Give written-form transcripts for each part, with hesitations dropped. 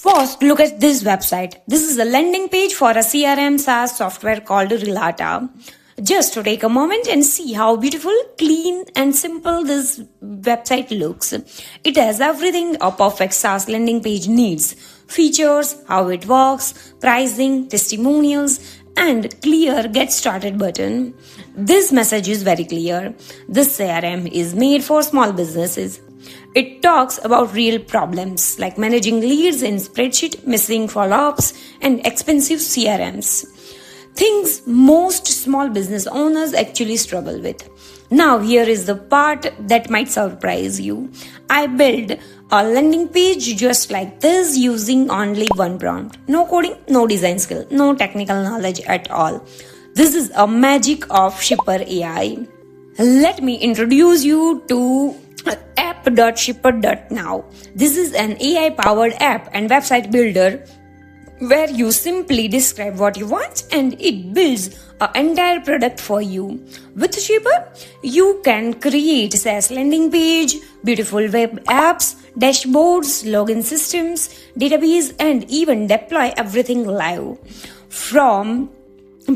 First, look at this website. This is a landing page for a CRM SaaS software called Relata. Just to take a moment and see how beautiful, clean and simple this website looks. It has everything a perfect SaaS landing page needs. Features, how it works, pricing, testimonials, and clear get started button. This message is very clear. This CRM is made for small businesses. It talks about real problems like managing leads in spreadsheet, missing follow-ups, and expensive CRMs. Things most small business owners actually struggle with. Now here is the part that might surprise you. I built a landing page just like this using only one prompt. No coding, no design skill, no technical knowledge at all. This is a magic of Shipper AI. Let me introduce you to app.shipper.now. This is an AI-powered app and website builder where you simply describe what you want and it builds an entire product for you. With Shipper, you can create SaaS landing page, beautiful web apps, dashboards, login systems, database, and even deploy everything live. From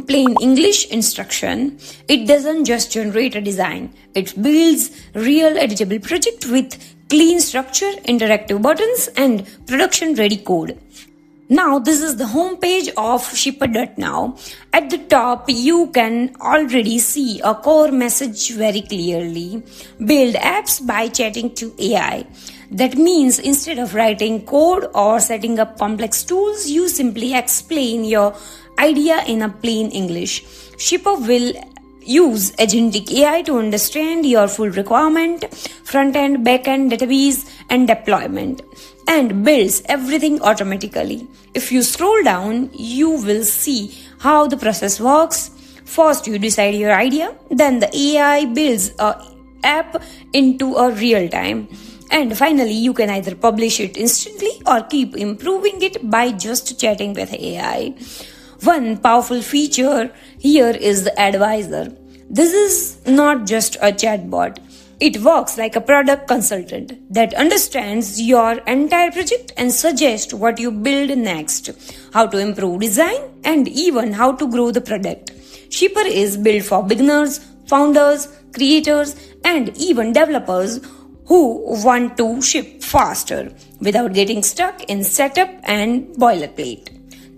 plain English instruction, it doesn't just generate a design. It builds real editable project with clean structure, interactive buttons, and production-ready code. Now this is the home page of Shipper.now. At the top, you can already see a core message very clearly. Build apps by chatting to AI. That means instead of writing code or setting up complex tools, you simply explain your idea in a plain English. Shipper will use agentic AI to understand your full requirement, front-end, back-end, database, and deployment, and builds everything automatically. If you scroll down, you will see how the process works. First, you decide your idea, then the AI builds an app into a real time. And finally, you can either publish it instantly or keep improving it by just chatting with AI. One powerful feature here is the advisor. This is not just a chatbot. It works like a product consultant that understands your entire project and suggests what you build next, how to improve design, and even how to grow the product. Shipper is built for beginners, founders, creators, and even developers who want to ship faster without getting stuck in setup and boilerplate.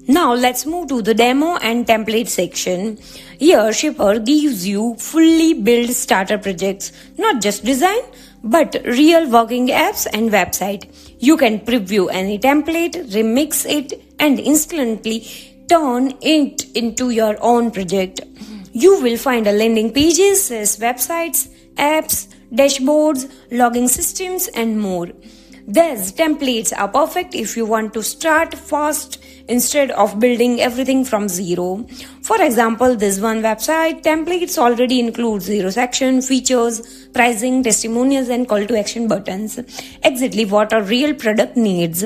Now let's move to the demo and template section. Here Shipper gives you fully built starter projects, not just design, but real working apps and website. You can preview any template, remix it, and instantly turn it into your own project. You will find a landing pages, websites, apps, dashboards, logging systems, and more. These templates are perfect if you want to start fast instead of building everything from zero. For example, this one website templates already include zero section, features, pricing, testimonials, and call to action buttons. Exactly what a real product needs.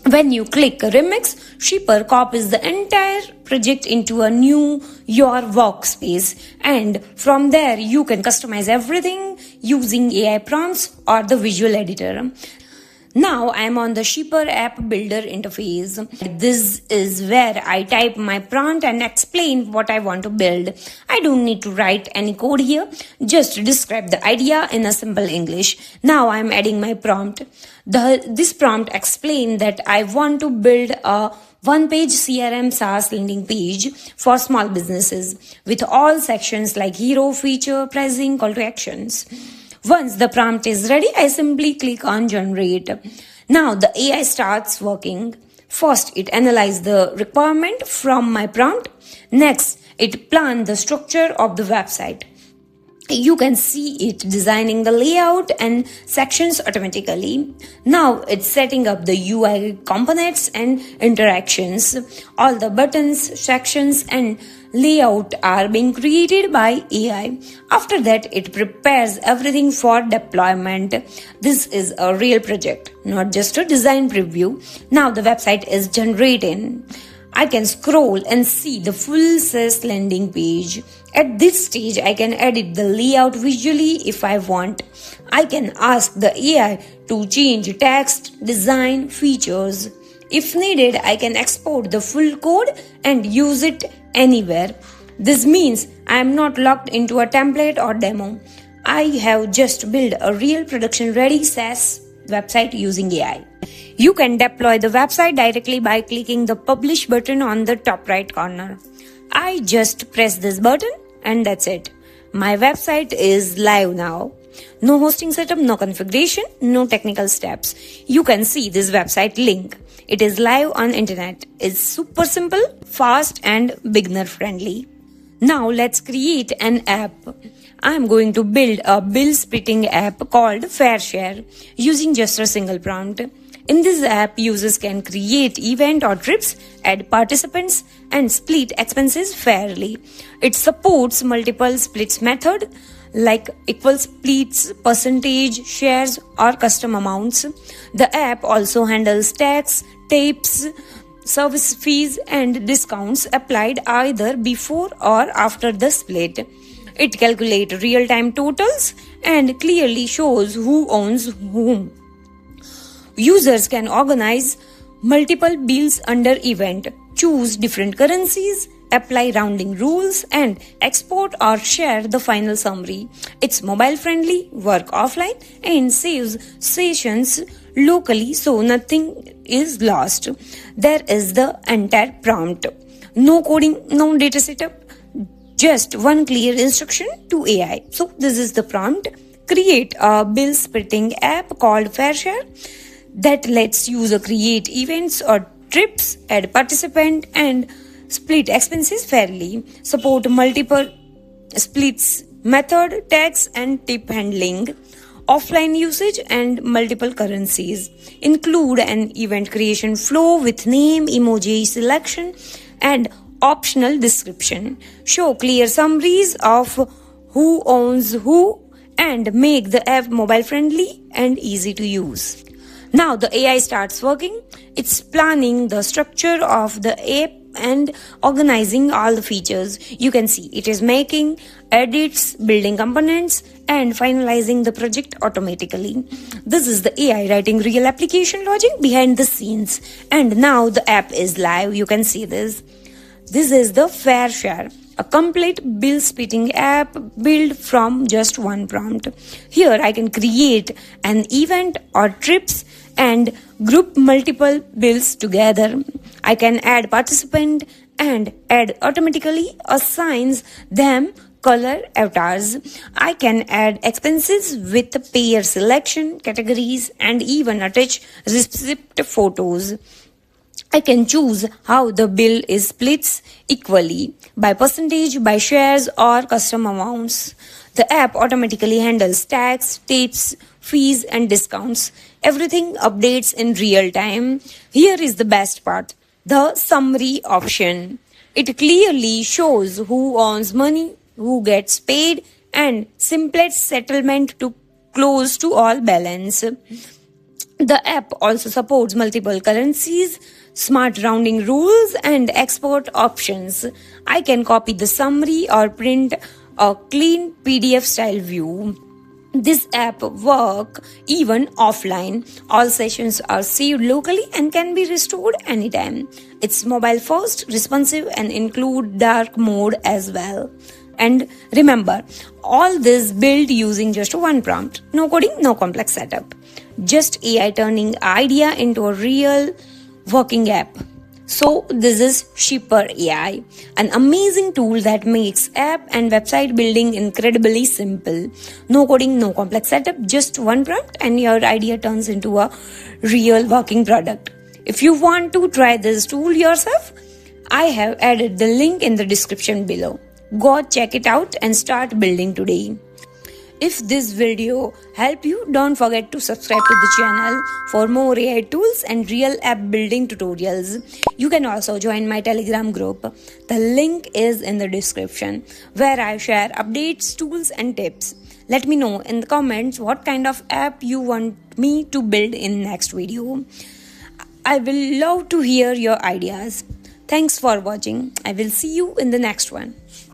When you click remix, Shipper copies the entire project into a new your workspace, and from there you can customize everything using AI prompts or the visual editor. Now I am on the Shipper app builder interface. This is where I type my prompt and explain what I want to build. I don't need to write any code here, just describe the idea in a simple English. Now I am adding my prompt. This prompt explains that I want to build a one-page CRM SaaS landing page for small businesses with all sections like hero, feature, pricing, call to actions. Once the prompt is ready, I simply click on generate. Now the AI starts working. First, it analyzes the requirement from my prompt. Next, it plans the structure of the website. You can see it designing the layout and sections automatically. Now it's setting up the UI components and interactions. All the buttons, sections, and layout are being created by AI. After that, it prepares everything for deployment. This is a real project, not just a design preview. Now the website is generating. I can scroll and see the full SaaS landing page. At this stage, I can edit the layout visually if I want. I can ask the AI to change text, design, features, If needed, I can export the full code and use it anywhere. This means I am not locked into a template or demo. I have just built a real production ready SaaS website using AI. You can deploy the website directly by clicking the publish button on the top right corner. I just press this button and that's it. My website is live now. No hosting setup, no configuration, no technical steps. You can see this website link. It is live on internet. It's super simple, fast and beginner friendly. Now let's create an app. I'm going to build a bill splitting app called FairShare using just a single prompt. In this app, users can create event or trips, add participants, and split expenses fairly. It supports multiple splits method like equal splits, percentage, shares, or custom amounts. The app also handles tax, tips, service fees, and discounts applied either before or after the split. It calculates real-time totals and clearly shows who owns whom. Users can organize multiple bills under event, choose different currencies, apply rounding rules, and export or share the final summary. It's mobile friendly, work offline, and saves sessions locally so nothing is lost. There is the entire prompt. No coding, no data setup, just one clear instruction to AI. So this is the prompt. Create a bill splitting app called FairShare that lets user create events or trips, add participant, and split expenses fairly. Support multiple splits method, tax and tip handling, offline usage and multiple currencies. Include an event creation flow with name, emoji selection, and optional description. Show clear summaries of who owns who and make the app mobile friendly and easy to use. Now the AI starts working. It's planning the structure of the app and organizing all the features. You can see it is making edits, building components, and finalizing the project automatically. This is the AI writing real application logic behind the scenes. And now the app is live. You can see this. This is the FairShare, a complete bill splitting app built from just one prompt. Here I can create an event or trips and group multiple bills together. I can add participant and add automatically assigns them color avatars. I can add expenses with payer selection, categories, and even attach receipt photos. I can choose how the bill is split equally, by percentage, by shares, or custom amounts. The app automatically handles tax, tips, fees, and discounts. Everything updates in real time. Here is the best part, the summary option. It clearly shows who owns money, who gets paid, and simplest settlement to close to all balance. The app also supports multiple currencies, smart rounding rules, and export options. I can copy the summary or print a clean PDF style view. This app works even offline. All sessions are saved locally and can be restored anytime. It's mobile first, responsive, and include dark mode as well. And remember, all this built using just one prompt. No coding, no complex setup. Just AI turning idea into a real working app. So this is Shipper.AI, an amazing tool that makes app and website building incredibly simple. No coding, no complex setup, just one prompt and your idea turns into a real working product. If you want to try this tool yourself, I have added the link in the description below. Go check it out and start building today. If this video helped you, don't forget to subscribe to the channel for more AI tools and real app building tutorials. You can also join my Telegram group. The link is in the description, where I share updates, tools and tips. Let me know in the comments what kind of app you want me to build in next video. I will love to hear your ideas. Thanks for watching. I will see you in the next one.